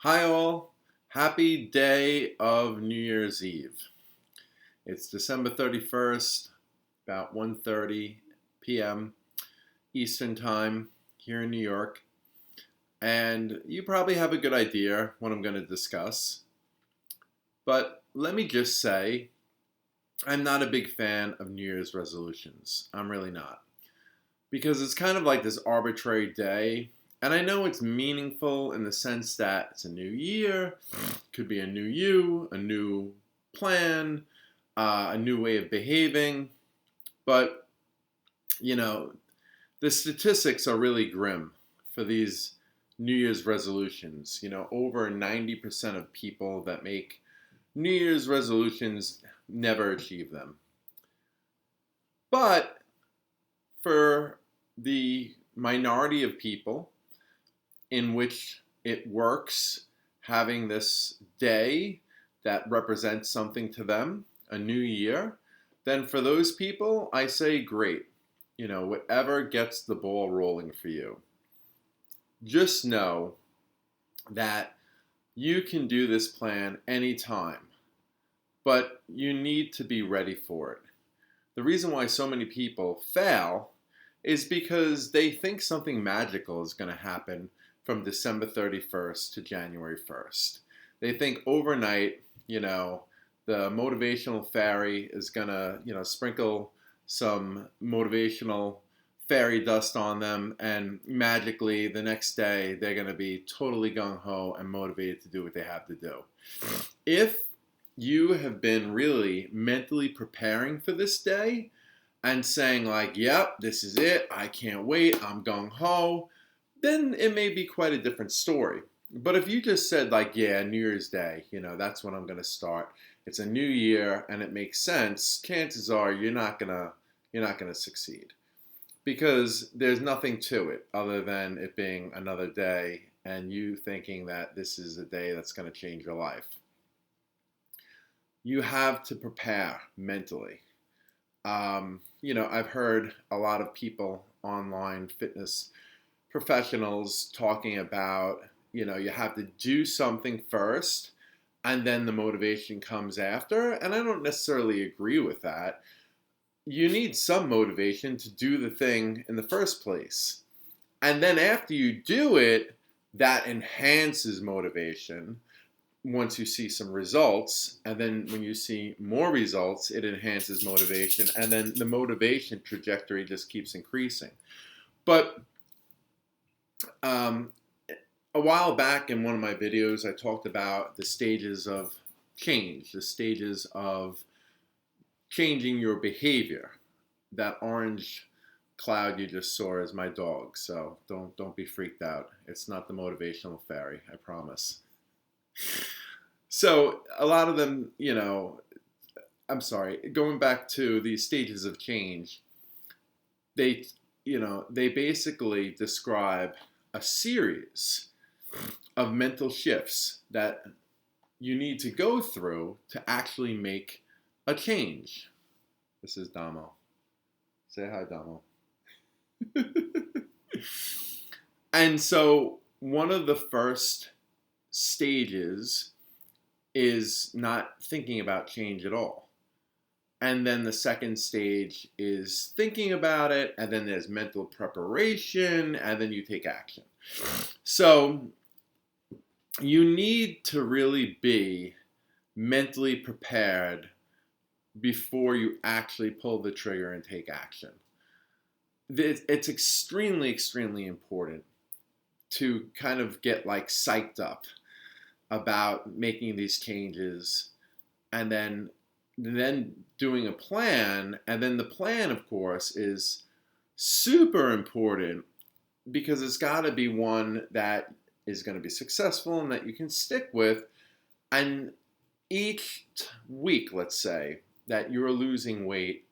Hi all, happy day of New Year's Eve. It's December 31st, about 1:30 p.m. Eastern Time here in New York. And you probably have a good idea what I'm going to discuss. But let me just say, I'm not a big fan of New Year's resolutions. I'm really not. Because it's kind of like this arbitrary day. And I know it's meaningful in the sense that it's a new year, could be a new you, a new plan, a new way of behaving. But, you know, the statistics are really grim for these New Year's resolutions. Over 90% of people that make New Year's resolutions never achieve them. But for the minority of people in which it works having this day that represents something to them, a new year, then for those people, I say great. Whatever gets the ball rolling for you. Just know that you can do this plan anytime, but you need to be ready for it. The reason why so many people fail is because they think something magical is going to happen from December 31st to January 1st. They think overnight, the motivational fairy is going to, sprinkle some motivational fairy dust on them, and magically the next day they're going to be totally gung-ho and motivated to do what they have to do. If you have been really mentally preparing for this day and saying like, yep, this is it, I can't wait, I'm gung-ho, then it may be quite a different story. But if you just said like, yeah, New Year's Day, that's when I'm going to start. It's a new year and it makes sense. Chances are you're not going to succeed, because there's nothing to it other than it being another day and you thinking that this is a day that's going to change your life. You have to prepare mentally. I've heard a lot of people online, fitness professionals, talking about, you have to do something first and then the motivation comes after. And I don't necessarily agree with that. You need some motivation to do the thing in the first place. And then after you do it, that enhances motivation once you see some results. And then when you see more results, it enhances motivation. And then the motivation trajectory just keeps increasing. But a while back in one of my videos, I talked about the stages of change, the stages of changing your behavior. That orange cloud you just saw is my dog, so don't be freaked out. It's not the motivational fairy, I promise. So a lot of them, going back to these stages of change, they basically describe a series of mental shifts that you need to go through to actually make a change. This is Damo. Say hi, Damo. And so one of the first stages is not thinking about change at all. And then the second stage is thinking about it, and then there's mental preparation, and then you take action. So you need to really be mentally prepared before you actually pull the trigger and take action. It's extremely, extremely important to kind of get like psyched up about making these changes, and then doing a plan. And then the plan, of course, is super important, because it's got to be one that is going to be successful and that you can stick with. And each week, let's say, that you're losing weight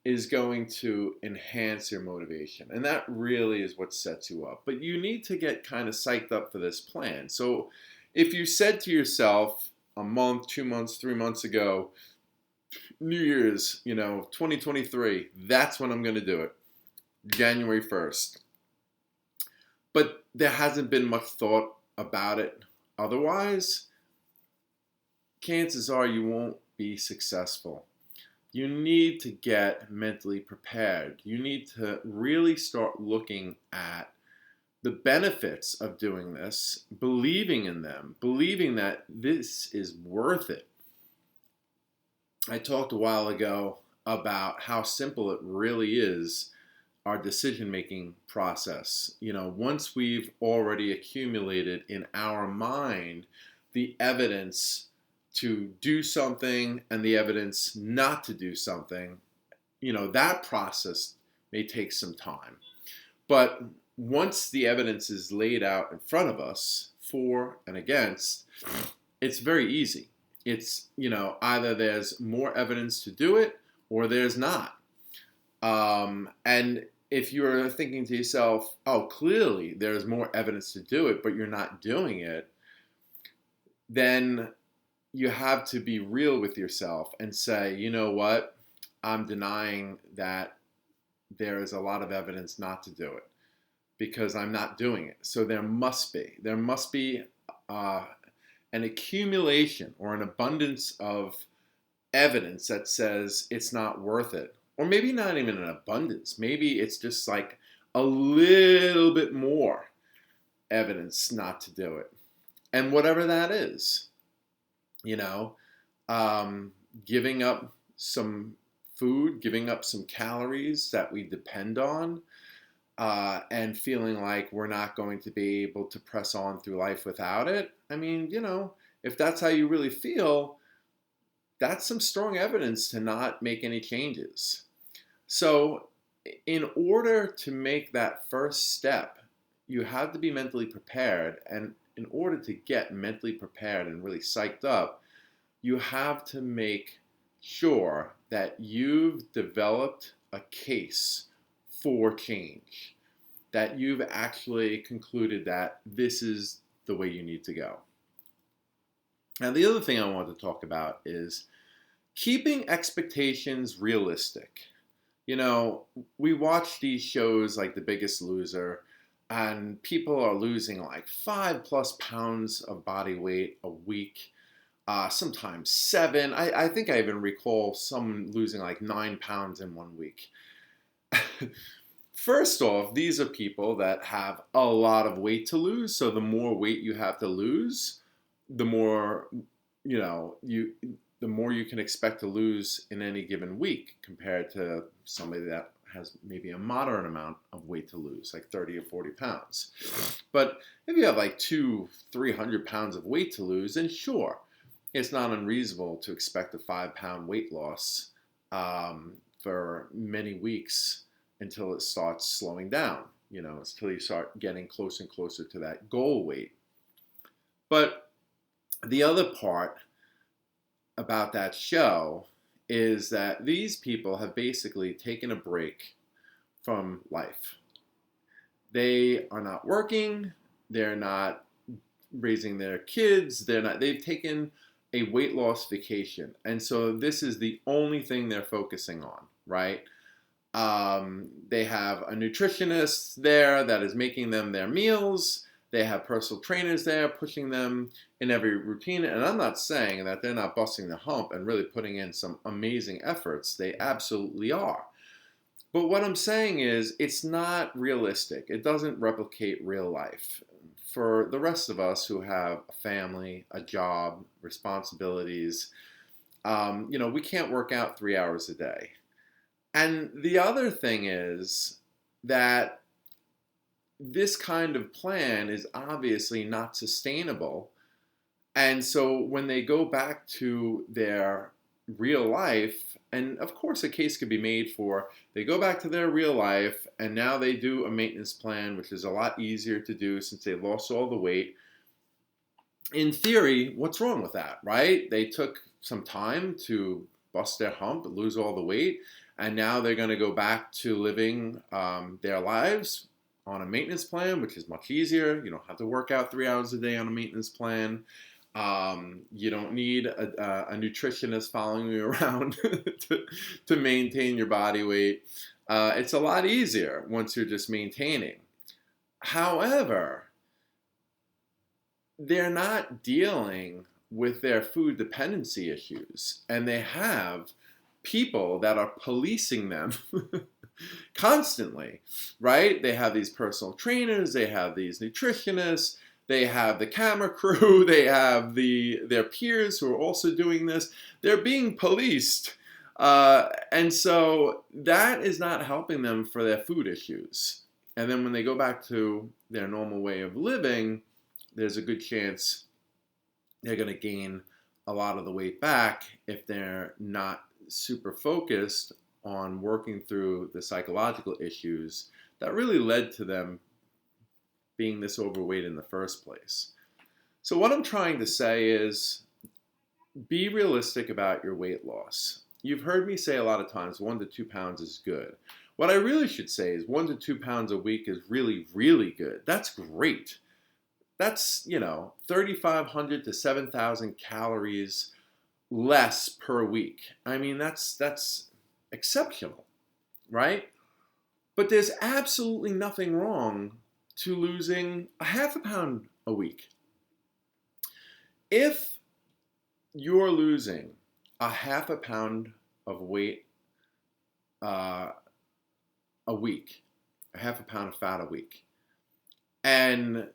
is going to enhance your motivation. And that really is what sets you up. But you need to get kind of psyched up for this plan. So if you said to yourself a month, 2 months, 3 months ago, New Year's, 2023, that's when I'm going to do it, January 1st. But there hasn't been much thought about it Otherwise, chances are you won't be successful. You need to get mentally prepared. You need to really start looking at the benefits of doing this, believing in them, believing that this is worth it. I talked a while ago about how simple it really is, our decision making process. Once we've already accumulated in our mind the evidence to do something and the evidence not to do something, that process may take some time. But once the evidence is laid out in front of us, for and against, it's very easy. It's, either there's more evidence to do it or there's not. And if you're thinking to yourself, oh, clearly there's more evidence to do it, but you're not doing it, then you have to be real with yourself and say, you know what, I'm denying that there is a lot of evidence not to do it because I'm not doing it. So there must be an accumulation or an abundance of evidence that says it's not worth it. Or maybe not even an abundance. Maybe it's just like a little bit more evidence not to do it. And whatever that is, giving up some food, giving up some calories that we depend on, and feeling like we're not going to be able to press on through life without it. I mean, if that's how you really feel, that's some strong evidence to not make any changes. So in order to make that first step, you have to be mentally prepared. And in order to get mentally prepared and really psyched up, you have to make sure that you've developed a case for change, that you've actually concluded that this is the way you need to go. Now, the other thing I want to talk about is keeping expectations realistic. We watch these shows like The Biggest Loser, and people are losing like 5+ pounds of body weight a week, sometimes 7. I think I even recall some losing like 9 pounds in 1 week. First off, these are people that have a lot of weight to lose. So the more weight you have to lose, the more, the more you can expect to lose in any given week compared to somebody that has maybe a moderate amount of weight to lose, like 30 or 40 pounds. But if you have like 200-300 pounds of weight to lose, then sure, it's not unreasonable to expect a 5-pound weight loss for many weeks until it starts slowing down, until you start getting closer and closer to that goal weight. But the other part about that show is that these people have basically taken a break from life. They are not working, they're not raising their kids, they've taken a weight loss vacation. And so this is the only thing they're focusing on, right? They have a nutritionist there that is making them their meals. They have personal trainers there pushing them in every routine. And I'm not saying that they're not busting the hump and really putting in some amazing efforts. They absolutely are. But what I'm saying is it's not realistic. It doesn't replicate real life. For the rest of us who have a family, a job, responsibilities, we can't work out 3 hours a day. And the other thing is that this kind of plan is obviously not sustainable. And so when they go back to their real life, and of course a case could be made for they go back to their real life and now they do a maintenance plan, which is a lot easier to do since they lost all the weight. In theory, what's wrong with that, right? They took some time to bust their hump, lose all the weight, and now they're going to go back to living their lives on a maintenance plan, which is much easier. You don't have to work out 3 hours a day on a maintenance plan. You don't need a nutritionist following you around to maintain your body weight. It's a lot easier once you're just maintaining. However, they're not dealing with their food dependency issues, and they have people that are policing them constantly, right? They have these personal trainers, they have these nutritionists, they have the camera crew, they have their peers who are also doing this. They're being policed. And so that is not helping them for their food issues. And then when they go back to their normal way of living, there's a good chance they're going to gain a lot of the weight back if they're not super focused on working through the psychological issues that really led to them being this overweight in the first place. So what I'm trying to say is be realistic about your weight loss. You've heard me say a lot of times 1 to 2 pounds is good. What I really should say is 1 to 2 pounds a week is really, really good. That's great. That's, 3,500 to 7,000 calories less per week. I mean, that's exceptional, right? But there's absolutely nothing wrong to losing a half a pound a week. If you're losing a half a pound of weight a week, a half a pound of fat a week, and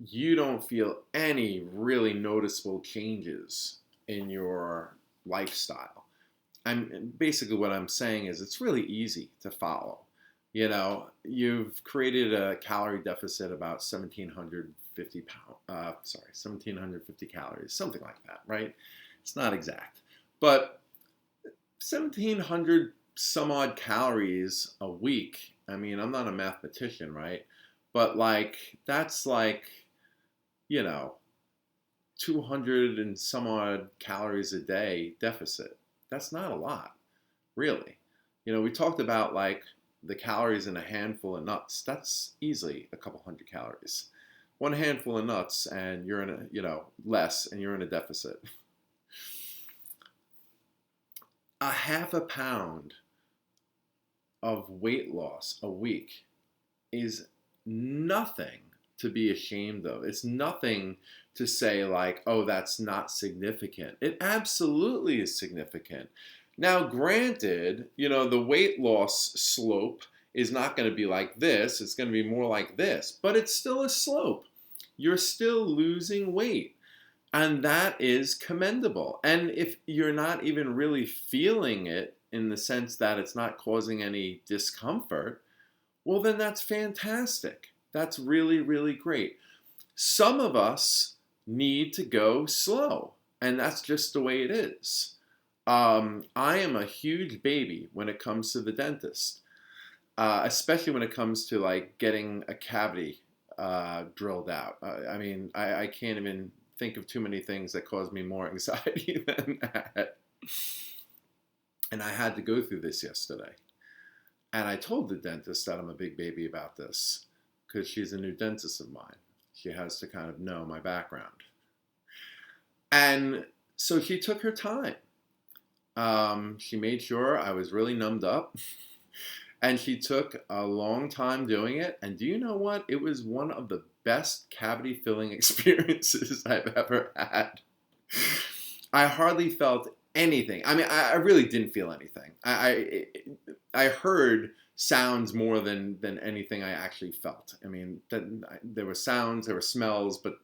you don't feel any really noticeable changes in your lifestyle. Basically what I'm saying is it's really easy to follow. You've created a calorie deficit about 1,750 calories, something like that, right? It's not exact, but 1,700 some odd calories a week. I mean, I'm not a mathematician, right? But that's 200 and some odd calories a day deficit. That's not a lot, really. We talked about the calories in a handful of nuts. That's easily a couple hundred calories. One handful of nuts and you're in less and you're in a deficit. A half a pound of weight loss a week is nothing to be ashamed of. It's nothing to say oh, that's not significant. It absolutely is significant. Now, granted, the weight loss slope is not going to be like this. It's going to be more like this, but it's still a slope. You're still losing weight, and that is commendable. And if you're not even really feeling it in the sense that it's not causing any discomfort, well, then that's fantastic. That's really, really great. Some of us need to go slow, and that's just the way it is. I am a huge baby when it comes to the dentist, especially when it comes to getting a cavity drilled out. I can't even think of too many things that cause me more anxiety than that. And I had to go through this yesterday. And I told the dentist that I'm a big baby about this because she's a new dentist of mine. She has to kind of know my background. And so she took her time. She made sure I was really numbed up. And she took a long time doing it. And do you know what? It was one of the best cavity filling experiences I've ever had. I hardly felt anything. I really didn't feel anything. I heard sounds more than anything I actually felt. There were sounds, there were smells, but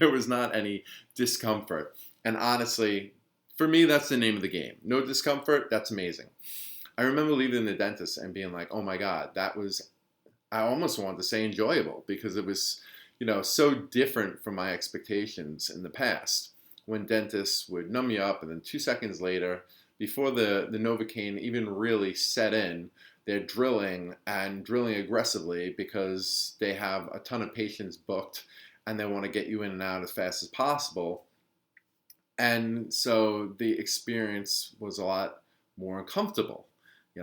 there was not any discomfort. And honestly, for me, that's the name of the game. No discomfort, that's amazing. I remember leaving the dentist and being like, oh my God, I almost wanted to say enjoyable because it was, so different from my expectations in the past when dentists would numb you up and then 2 seconds later, before the Novocaine even really set in, they're drilling aggressively because they have a ton of patients booked and they want to get you in and out as fast as possible. And so the experience was a lot more uncomfortable.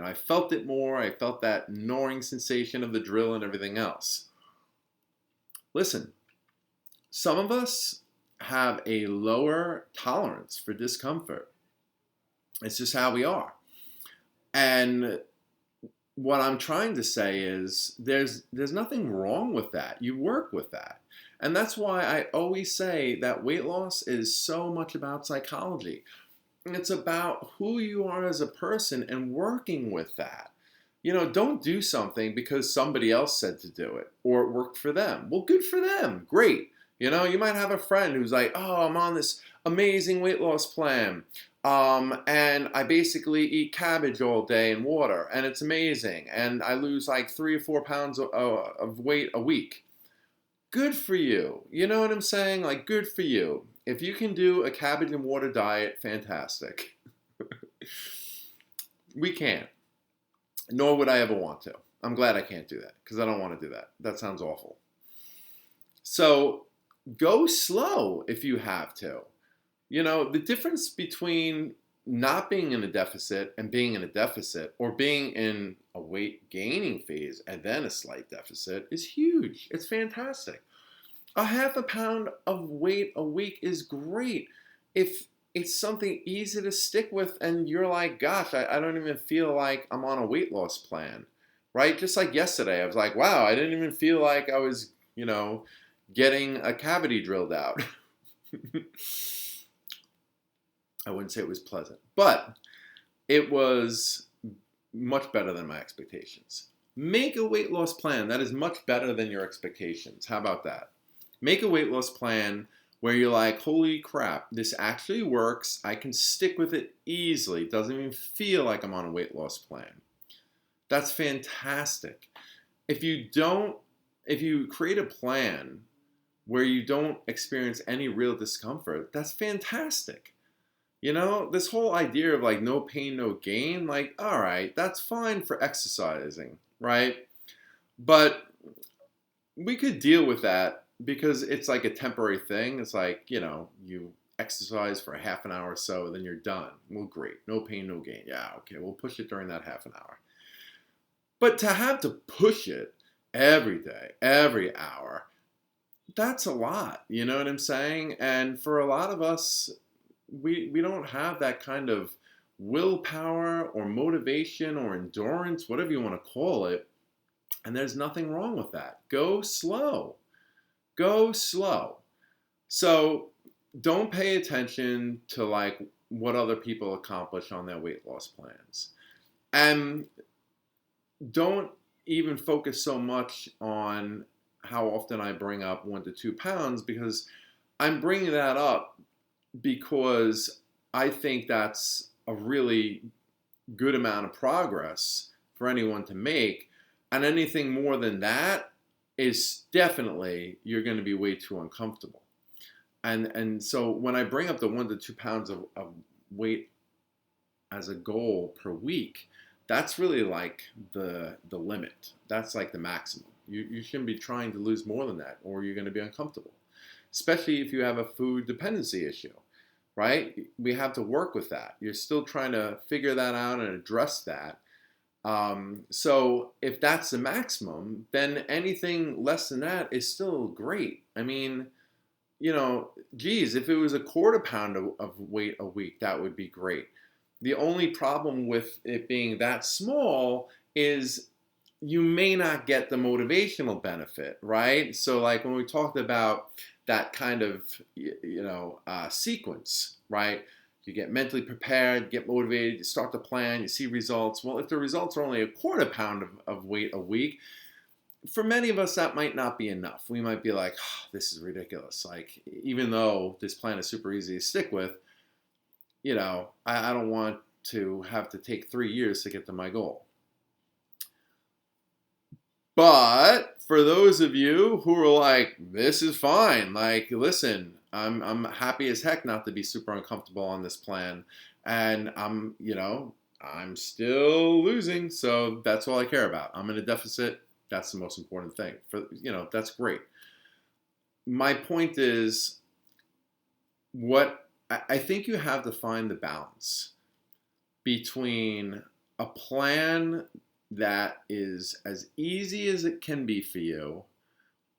I felt it more. I felt that gnawing sensation of the drill and everything else. Listen, some of us have a lower tolerance for discomfort. It's just how we are. And what I'm trying to say is there's nothing wrong with that. You work with that. And that's why I always say that weight loss is so much about psychology. And it's about who you are as a person and working with that. Don't do something because somebody else said to do it or it worked for them. Well, good for them. Great. You might have a friend who's like, oh, I'm on this amazing weight loss plan. And I basically eat cabbage all day and water, and it's amazing. And I lose like 3 or 4 pounds of weight a week. Good for you. You know what I'm saying? Like, good for you. If you can do a cabbage and water diet, fantastic. We can't. Nor would I ever want to. I'm glad I can't do that because I don't want to do that. That sounds awful. So go slow if you have to. The difference between not being in a deficit and being in a deficit, or being in a weight gaining phase and then a slight deficit, is huge. It's fantastic. A half a pound of weight a week is great if it's something easy to stick with and you're like, gosh, I don't even feel like I'm on a weight loss plan, right? Just like yesterday, I was like, wow, I didn't even feel like I was, getting a cavity drilled out. I wouldn't say it was pleasant, but it was much better than my expectations. Make a weight loss plan that is much better than your expectations. How about that? Make a weight loss plan where you're like, holy crap, this actually works. I can stick with it easily. It doesn't even feel like I'm on a weight loss plan. That's fantastic. If you create a plan where you don't experience any real discomfort, that's fantastic. This whole idea of like no pain, no gain, like, all right, that's fine for exercising, right? But we could deal with that because it's like a temporary thing. It's like, you exercise for a half an hour or so, then you're done. Well, great. No pain, no gain. Yeah, okay, we'll push it during that half an hour. But to have to push it every day, every hour, that's a lot. You know what I'm saying? And for a lot of us, we don't have that kind of willpower or motivation or endurance, whatever you want to call it. And there's nothing wrong with that. Go slow. Go slow. So don't pay attention to like what other people accomplish on their weight loss plans. And don't even focus so much on how often I bring up 1 to 2 pounds, because I'm bringing that up because I think that's a really good amount of progress for anyone to make. And anything more than that is definitely, you're going to be way too uncomfortable. And so when I bring up the 1 to 2 pounds of weight as a goal per week, that's really like the limit. That's like the maximum. You shouldn't be trying to lose more than that, or you're going to be uncomfortable, especially if you have a food dependency issue, right? We have to work with that. You're still trying to figure that out and address that. So if that's the maximum, then anything less than that is still great. I mean, geez, if it was a quarter pound of weight a week, that would be great. The only problem with it being that small is you may not get the motivational benefit, right? So like when we talked about that kind of, sequence, right? You get mentally prepared, get motivated, you start to plan, you see results. Well, if the results are only a quarter pound of weight a week, for many of us, that might not be enough. We might be like, oh, this is ridiculous. Like, even though this plan is super easy to stick with, I don't want to have to take 3 years to get to my goal. But for those of you who are like, this is fine, like, listen, I'm happy as heck not to be super uncomfortable on this plan, and I'm still losing, so that's all I care about. I'm in a deficit. That's the most important thing. That's great. My point is, what I think you have to find the balance between a plan that is as easy as it can be for you,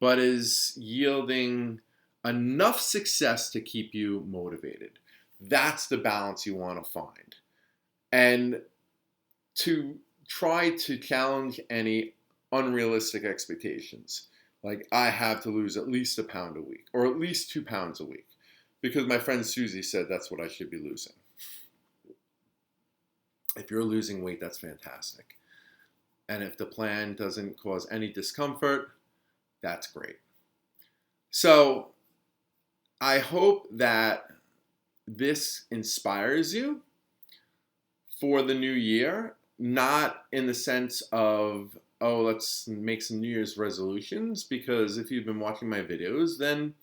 but is yielding enough success to keep you motivated. That's the balance you want to find. And to try to challenge any unrealistic expectations. Like, I have to lose at least a pound a week or at least 2 pounds a week because my friend Susie said that's what I should be losing. If you're losing weight, that's fantastic. And if the plan doesn't cause any discomfort, that's great. So I hope that this inspires you for the new year, not in the sense of, oh, let's make some New Year's resolutions, because if you've been watching my videos, then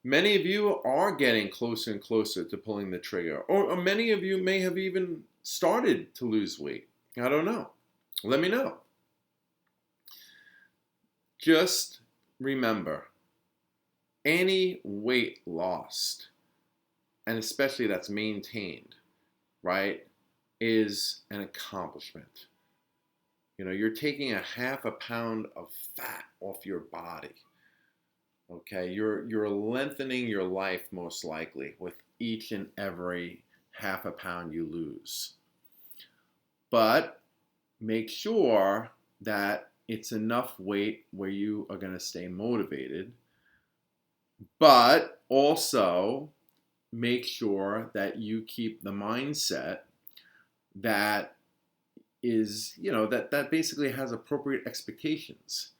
many of you are getting closer and closer to pulling the trigger. Or many of you may have even started to lose weight. I don't know. Let me know. Just remember, any weight lost, and especially that's maintained, right, is an accomplishment. You know, you're taking a half a pound of fat off your body. Okay, you're lengthening your life most likely with each and every half a pound you lose. But make sure that it's enough weight where you are going to stay motivated. But also make sure that you keep the mindset that is, that basically has appropriate expectations.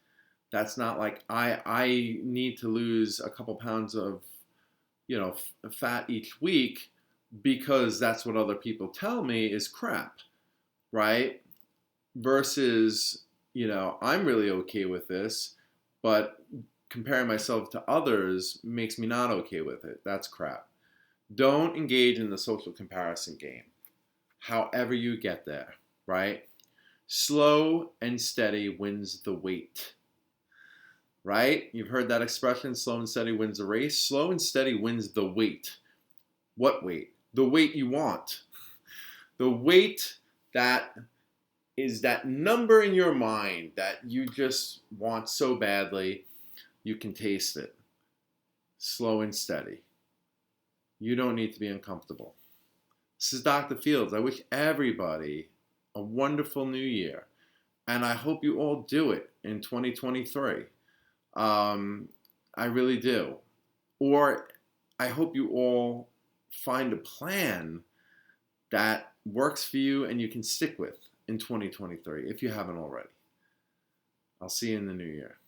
That's not like I need to lose a couple pounds of, fat each week because that's what other people tell me is crap, right? Versus, I'm really okay with this, but comparing myself to others makes me not okay with it. That's crap. Don't engage in the social comparison game. However you get there, right? Slow and steady wins the weight, right? You've heard that expression, slow and steady wins the race. Slow and steady wins the weight. What weight? The weight you want. The weight that is that number in your mind that you just want so badly, you can taste it. Slow and steady. You don't need to be uncomfortable. This is Dr. Fields. I wish everybody a wonderful new year. And I hope you all do it in 2023. I really do. Or I hope you all find a plan that works for you and you can stick with in 2023 if you haven't already. I'll see you in the new year.